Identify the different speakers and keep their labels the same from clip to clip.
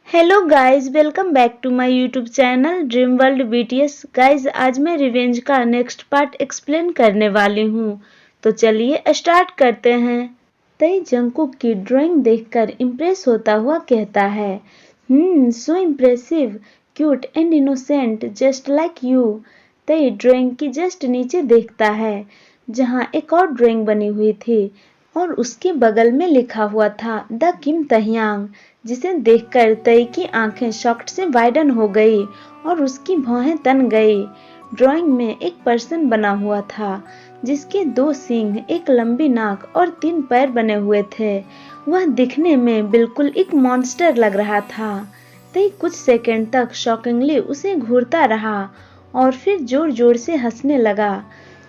Speaker 1: Hello guys, welcome back to my YouTube channel dream world BTS. Guys, आज मैं revenge का next part explain करने वाली हूँ, तो चलिए स्टार्ट करते हैं। तई जंगकुक की ड्राइंग देखकर इम्प्रेस होता हुआ कहता है, सो impressive, cute and innocent just like you. तई ड्राइंग की जस्ट नीचे देखता है जहाँ एक और ड्राइंग बनी हुई थी और उसके बगल में लिखा हुआ था द किम तह्यांग, जिसे देखकर तई की आंखें शॉक्ड से वाइडन हो गई और उसकी भौहें तन गई। ड्राइंग में एक पर्सन बना हुआ था जिसके 2 सींग, एक लंबी नाक और 3 पैर बने हुए थे। वह दिखने में बिल्कुल एक मॉन्स्टर लग रहा था। तई कुछ सेकंड तक शॉकिंगली उसे घूरता रहा और फिर जोर जोर से हंसने लगा।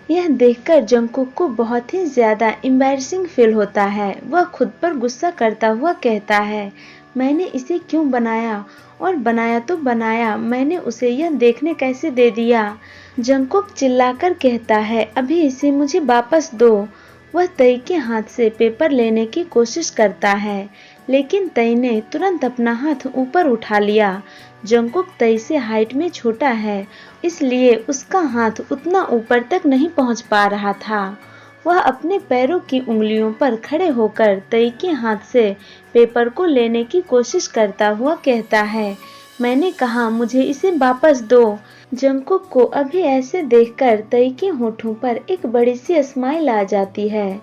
Speaker 1: यह देखकर जंगकुक को बहुत ही ज्यादा एम्बैरेसिंग फील होता है। वह खुद पर गुस्सा करता हुआ कहता है, मैंने इसे क्यों बनाया, और बनाया तो बनाया, मैंने उसे यह देखने कैसे दे दिया। जंगकुक चिल्लाकर कहता है, अभी इसे मुझे वापस दो। वह तई के हाथ से पेपर लेने की कोशिश करता है, लेकिन तई ने तुरंत अपना हाथ ऊपर उठा लिया। जंगकुक तई से हाइट में छोटा है, इसलिए उसका हाथ उतना ऊपर तक नहीं पहुंच पा रहा था। वह अपने पैरों की उंगलियों पर खड़े होकर तई के हाथ से पेपर को लेने की कोशिश करता हुआ कहता है, मैंने कहा मुझे इसे वापस दो। जंगकुक को अभी ऐसे देखकर तई के होठों पर एक बड़ी सी स्माइल आ जाती है।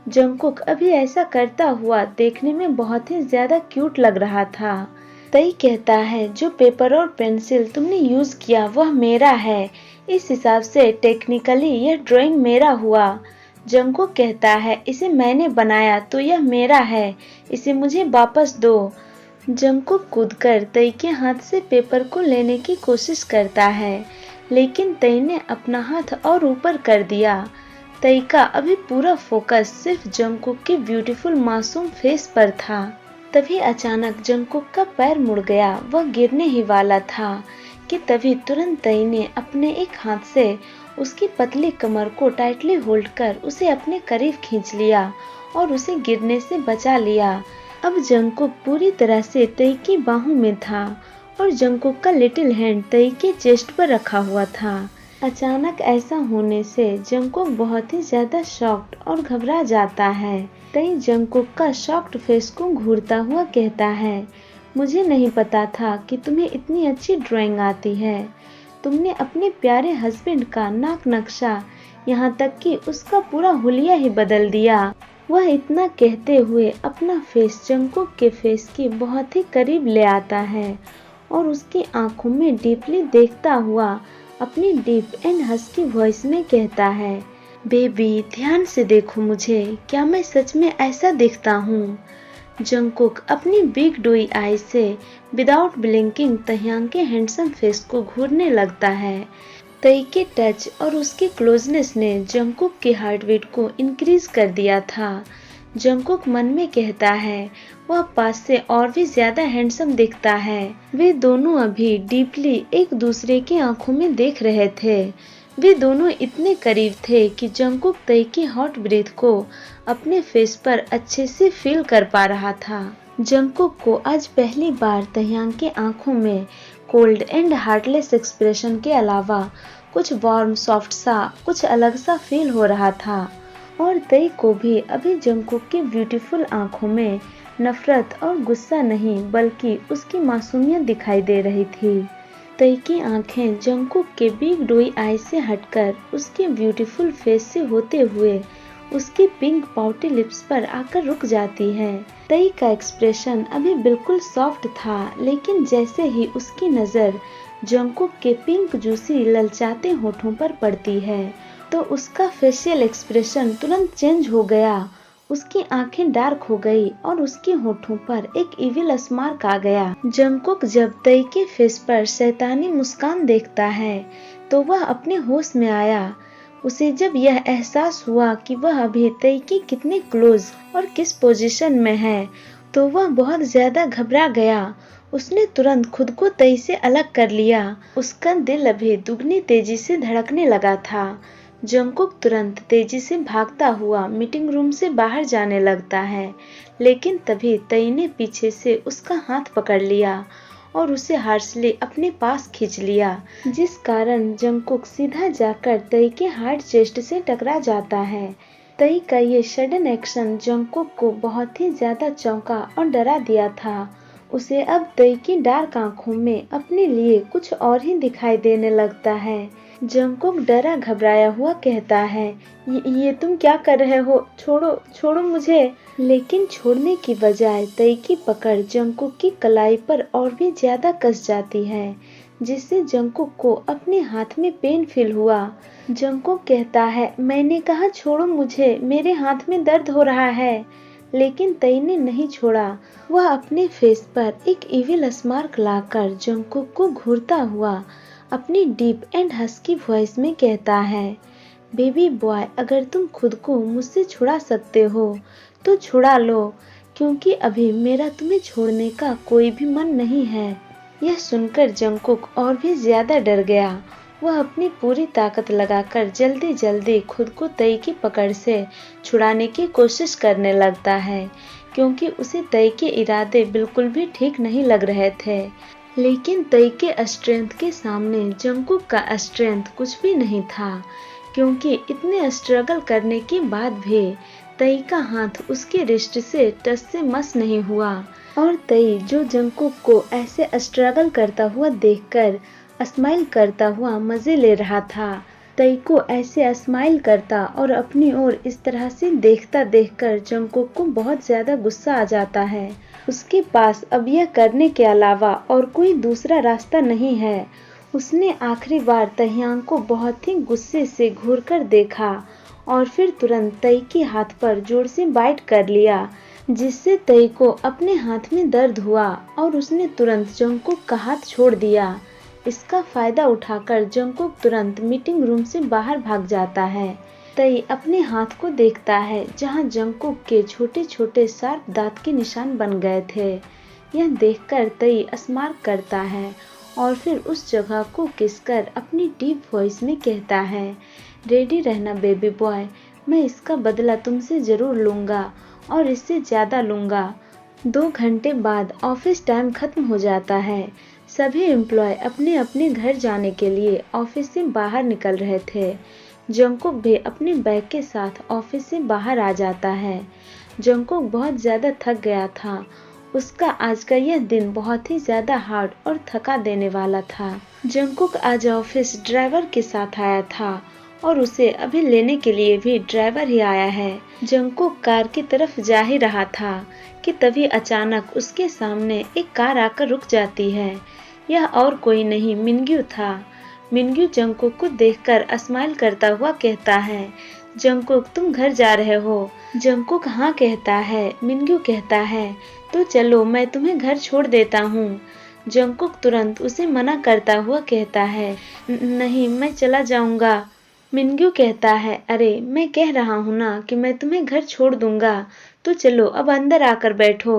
Speaker 1: जंगकुक अभी ऐसा करता हुआ देखने में बहुत ही ज्यादा क्यूट लग रहा था। तई कहता है, जो पेपर और पेंसिल तुमने यूज किया वह मेरा है, इस हिसाब से टेक्निकली यह ड्राइंग मेरा हुआ। जंगकुक कहता है, इसे मैंने बनाया तो यह मेरा है, इसे मुझे वापस दो। जंगकुक कूदकर तई के हाथ से पेपर को लेने की कोशिश करता है, लेकिन तई ने अपना हाथ और ऊपर कर दिया। तई का अभी पूरा फोकस सिर्फ जंगकुक के ब्यूटीफुल मासूम फेस पर था। तभी अचानक जंगकुक का पैर मुड़ गया। वह गिरने ही वाला था कि तभी तुरंत तई ने अपने एक हाथ से उसकी पतली कमर को टाइटली होल्ड कर उसे अपने करीब खींच लिया और उसे गिरने से बचा लिया। अब जंगकुक पूरी तरह से तई की बाहों में था और जंगकुक का लिटिल हैंड तई के चेस्ट पर रखा हुआ था। अचानक ऐसा होने से जंगकुक बहुत ही ज्यादा शॉक्ड और घबरा जाता है। तई जंगकुक का शॉक्ड फेस को घूरता हुआ कहता है, मुझे नहीं पता था कि तुम्हें इतनी अच्छी ड्राइंग आती है। तुमने अपने प्यारे हस्बैंड का नाक नक्शा, यहाँ तक कि उसका पूरा हुलिया ही बदल दिया। वह इतना कहते हुए अपना फेस जंगकुक के फेस के बहुत ही करीब ले आता है और उसकी आंखों में डीपली देखता हुआ अपनी डीप एंड हस्की वॉइस में कहता है, बेबी ध्यान से देखो मुझे, क्या मैं सच में ऐसा दिखता हूँ। जंगकुक अपनी बिग डोई आई से विदाउट ब्लिंकिंग तह्यांग के हैंडसम फेस को घूरने लगता है। तई के टच और उसके क्लोजनेस ने जंगकुक के हार्टबीट को इंक्रीज कर दिया था। जंगकुक मन में कहता है, वह पास से और भी ज्यादा हैंडसम दिखता है। वे दोनों अभी डीपली एक दूसरे की आंखों में देख रहे थे। वे दोनों इतने करीब थे कि जंगकुक तई की हॉट ब्रीथ को अपने फेस पर अच्छे से फील कर पा रहा था। जंगकुक को आज पहली बार तह्यांग के आंखों में कोल्ड एंड हार्टलेस एक्सप्रेशन के अलावा कुछ वार्म सॉफ्ट सा, कुछ अलग सा फील हो रहा था। और तई को भी अभी जंगकुक की ब्यूटीफुल आंखों में नफरत और गुस्सा नहीं बल्कि उसकी मासूमियत दिखाई दे रही थी। तई की आंखें जंगकुक के बिग डोई आई से हटकर उसके ब्यूटीफुल फेस से होते हुए उसकी पिंक पाउटी लिप्स पर आकर रुक जाती है। तई का एक्सप्रेशन अभी बिल्कुल सॉफ्ट था, लेकिन जैसे ही उसकी नजर जंगकुक के पिंक जूसी ललचाते होठों पर पड़ती है तो उसका फेशियल एक्सप्रेशन तुरंत चेंज हो गया। उसकी आंखें डार्क हो गई और उसके होठों पर एक इविल स्मार्क आ गया। जंगकुक जब तई के फेस पर शैतानी मुस्कान देखता है तो वह अपने होश में आया। उसे जब यह एहसास हुआ कि वह अभी तई के कितने क्लोज और किस पोजीशन में है तो वह बहुत ज्यादा घबरा गया। उसने तुरंत खुद को तई से अलग कर लिया। उसका दिल अभी दुगनी तेजी से धड़कने लगा था। जंगकुक तुरंत तेजी से भागता हुआ मीटिंग रूम से बाहर जाने लगता है, लेकिन तभी तई ने पीछे से उसका हाथ पकड़ लिया और उसे हार्शली अपने पास खींच लिया, जिस कारण जंगकुक सीधा जाकर तई के हार्ड चेस्ट से टकरा जाता है। तई का ये सडन एक्शन जंगकुक को बहुत ही ज्यादा चौंका और डरा दिया था। उसे अब तई की डार्क आंखों में अपने लिए कुछ और ही दिखाई देने लगता है। जंगकुक डरा घबराया हुआ कहता है, ये तुम क्या कर रहे हो? छोड़ो छोड़ो मुझे। लेकिन छोड़ने की बजाय तई की पकड़ जंगकुक की कलाई पर और भी ज्यादा कस जाती है, जिससे जंगकुक को अपने हाथ में पेन फील हुआ। जंगकुक कहता है, मैंने कहा छोड़ो मुझे, मेरे हाथ में दर्द हो रहा है। लेकिन तई ने नहीं छोड़ा। वह अपने फेस पर एक इविल स्मार्क लाकर जंगकुक को घूरता हुआ अपनी डीप एंड हस्की वॉइस में कहता है, बेबी बॉय, अगर तुम खुद को मुझसे छुड़ा सकते हो तो छुड़ा लो, क्योंकि अभी मेरा तुम्हें छोड़ने का कोई भी मन नहीं है। यह सुनकर जंगकुक और भी ज्यादा डर गया। वह अपनी पूरी ताकत लगाकर जल्दी जल्दी खुद को तई की पकड़ से छुड़ाने की कोशिश करने लगता है, क्योंकि उसे तई के इरादे बिल्कुल भी ठीक नहीं लग रहे थे। लेकिन तई के स्ट्रेंथ के सामने जंगकुक का स्ट्रेंथ कुछ भी नहीं था, क्योंकि इतने स्ट्रगल करने के बाद भी तई का हाथ उसके रिस्ट से टच से मस नहीं हुआ। और तई जो जंगकुक को ऐसे स्ट्रगल करता हुआ देखकर स्माइल करता हुआ मजे ले रहा था। तई को ऐसे स्माइल करता और अपनी ओर इस तरह से देखता देखकर जंगकुक को बहुत ज्यादा गुस्सा आ जाता है। उसके पास अब यह करने के अलावा और कोई दूसरा रास्ता नहीं है। उसने आखिरी बार तहियांग को बहुत ही गुस्से से घूरकर देखा और फिर तुरंत तई के हाथ पर जोर से बाइट कर लिया, जिससे तई को अपने हाथ में दर्द हुआ और उसने तुरंत जंगकुक का हाथ छोड़ दिया। इसका फायदा उठाकर जंगकुक तुरंत मीटिंग रूम से बाहर भाग जाता है। तई अपने हाथ को देखता है जहां जंगकुक के छोटे छोटे शार्प दांत के निशान बन गए थे। यह देखकर तई स्मार्क करता है और फिर उस जगह को किसकर अपनी डीप वॉइस में कहता है, रेडी रहना बेबी बॉय, मैं इसका बदला तुमसे जरूर लूंगा और इससे ज्यादा लूंगा। 2 घंटे बाद ऑफिस टाइम खत्म हो जाता है। सभी एम्प्लॉय अपने अपने घर जाने के लिए ऑफिस से बाहर निकल रहे थे। जंगकुक भी अपने बैग के साथ ऑफिस से बाहर आ जाता है। जंगकुक बहुत ज्यादा थक गया था। उसका आज का यह दिन बहुत ही ज्यादा हार्ड और थका देने वाला था। जंगकुक आज ऑफिस ड्राइवर के साथ आया था और उसे अभी लेने के लिए भी ड्राइवर ही आया है। जंगकुक कार की तरफ जा ही रहा था कि तभी अचानक उसके सामने एक कार आकर रुक जाती है। यह और कोई नहीं मिनग्यू था। मिनग्यू जंगकुक को देखकर स्माइल करता हुआ कहता है, जंगकुक तुम घर जा रहे हो? जंगकुक हाँ कहता है। मिनग्यू कहता है, तो चलो मैं तुम्हें घर छोड़ देता हूँ। जंगकुक तुरंत उसे मना करता हुआ कहता है, नहीं मैं चला जाऊंगा। मिनग्यू कहता है, अरे मैं कह रहा हूँ ना कि मैं तुम्हें घर छोड़ दूंगा, तो चलो अब अंदर आकर बैठो।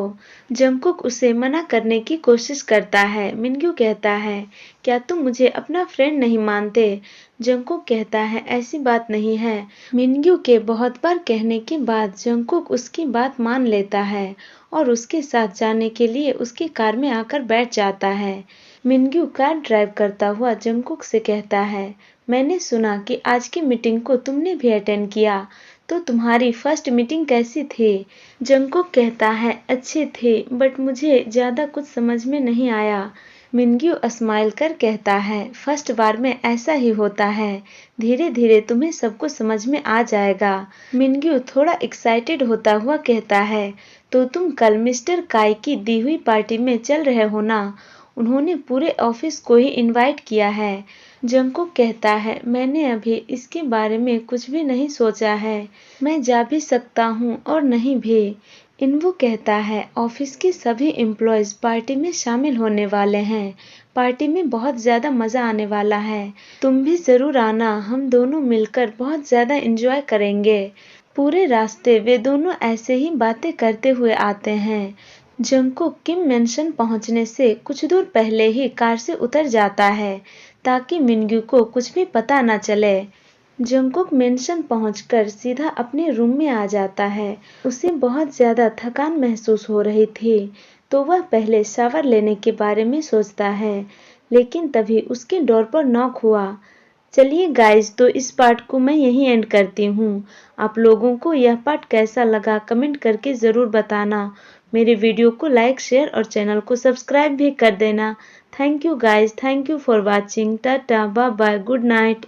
Speaker 1: जंगकुक उसे मना करने की कोशिश करता है। मिनग्यू कहता है, क्या तुम मुझे अपना फ्रेंड नहीं मानते? जंगकुक कहता है, ऐसी बात नहीं है। मिनग्यू के बहुत बार कहने के बाद जंगकुक उसकी बात मान लेता है और उसके साथ जाने के लिए उसकी कार में आकर बैठ जाता है। मिनग्यू कार ड्राइव करता हुआ जंगकुक से कहता है, मैंने सुना कि आज की मीटिंग को तुमने भी अटेंड किया, तो तुम्हारी फर्स्ट मीटिंग कैसी थी? जंगकुक कहता है, अच्छी थी, बट मुझे ज्यादा कुछ समझ में नहीं आया। मिनग्यू स्माइल कर कहता है, फर्स्ट बार में ऐसा ही होता है, धीरे धीरे तुम्हें सब कुछ समझ में आ जाएगा। मिनग्यू थोड़ा एक्साइटेड होता हुआ कहता है, तो तुम कल मिस्टर काई की दी हुई पार्टी में चल रहे हो ना? उन्होंने पूरे ऑफिस को ही इनवाइट किया है। जंगकुक कहता है, मैंने अभी इसके बारे में कुछ भी नहीं सोचा है, मैं जा भी सकता हूँ और नहीं भी। इन्वो कहता है, ऑफिस के सभी एम्प्लॉयज पार्टी में शामिल होने वाले हैं, पार्टी में बहुत ज्यादा मजा आने वाला है, तुम भी जरूर आना, हम दोनों मिलकर बहुत ज्यादा एंजॉय करेंगे। पूरे रास्ते वे दोनों ऐसे ही बातें करते हुए आते हैं। जंगकुक किम मेंशन पहुंचने से कुछ दूर पहले ही कार से उतर जाता है ताकि मिनग्यू को कुछ भी पता न चले। जंगकुक मेंशन पहुंचकर सीधा अपने रूम में आ जाता है। उसे बहुत ज्यादा थकान महसूस हो रही थी। तो वह पहले शावर लेने के बारे में सोचता है, लेकिन तभी उसके डोर पर नॉक हुआ। चलिए गाइस, तो इस पार्ट को मैं यहीं एंड करती हूँ। आप लोगों को यह पार्ट कैसा लगा कमेंट करके ज़रूर बताना। मेरे वीडियो को लाइक, शेयर और चैनल को सब्सक्राइब भी कर देना। Thank you guys, thank you for watching. Tata, bye bye, good night.